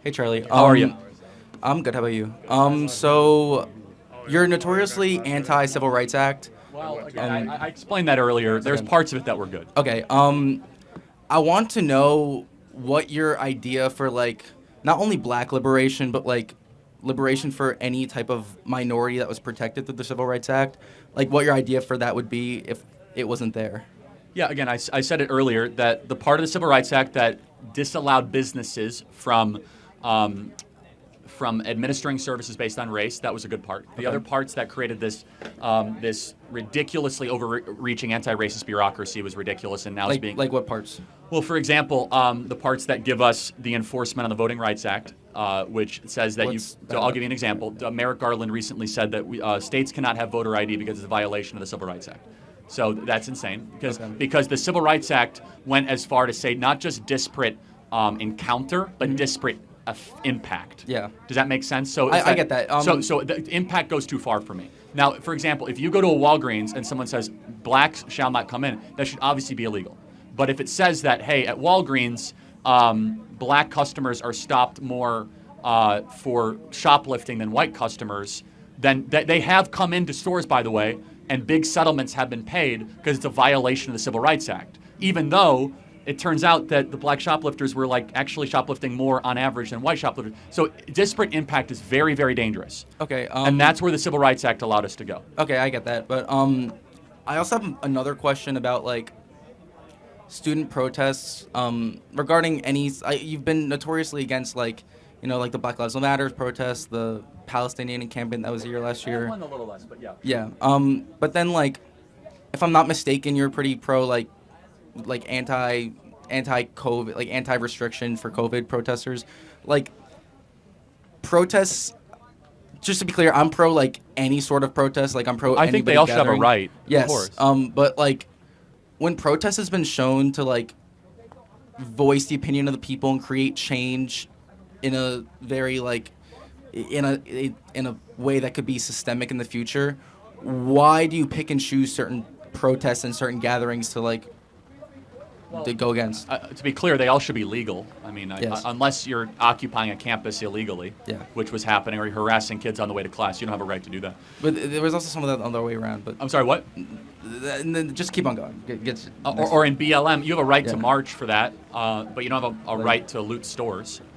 Hey Charlie. How are you? I'm good. How about you? So you're notoriously anti-Civil Rights Act. Well, again, I explained that earlier. There's Okay. parts of it that were good. Okay. I want to know what your idea for like not only Black liberation, but like liberation for any type of minority that was protected through the Civil Rights Act. Like what your idea for that would be if it wasn't there. Yeah, again, I said it earlier that the part of the Civil Rights Act that disallowed businesses from administering services based on race, that was a good part. The other parts that created this ridiculously overreaching anti-racist bureaucracy was ridiculous, and now it's being Like what parts? well, for example, the parts that give us the enforcement on the Voting Rights Act, which says that What's So I'll that? give you an example. Merrick Garland recently said that states cannot have voter ID because it's a violation of the Civil Rights Act. So that's insane because the Civil Rights Act went as far to say not just disparate encounter, but disparate impact. Yeah. Does that make sense? So I get that. So the impact goes too far for me. Now, for example, if you go to a Walgreens and someone says blacks shall not come in, that should obviously be illegal. But if it says that, hey, at Walgreens, black customers are stopped more for shoplifting than white customers, then they have come into stores, by the way, and big settlements have been paid because it's a violation of the Civil Rights Act, even though it turns out that the black shoplifters were like actually shoplifting more on average than white shoplifters. So disparate impact is very, very dangerous. Okay. And that's where the Civil Rights Act allowed us to go. Okay, I get that. But I also have another question about like student protests regarding you've been notoriously against like like the Black Lives Matter protests, the Palestinian encampment that was here last year. One a little less, but yeah. Yeah. But then like if I'm not mistaken, you're pretty pro like anti-COVID, like anti-restriction for COVID protesters. Like protests, just to be clear, I'm pro like any sort of protest. Like I'm pro. I think they anybody all should have a gathering. right. Yes. Of course. But like when protest has been shown to like voice the opinion of the people and create change in a very like in a way that could be systemic in the future, why do you pick and choose certain protests and certain gatherings to like to go against? To be clear, they all should be legal. I mean, Yes. unless you're occupying a campus illegally, Yeah. which was happening, or you're harassing kids on the way to class, you don't have a right to do that. But there was also some of that on the way around. But I'm sorry, what? and then just keep on going. Or in BLM, you have a right to Yeah. march for that, but you don't have a right to loot stores.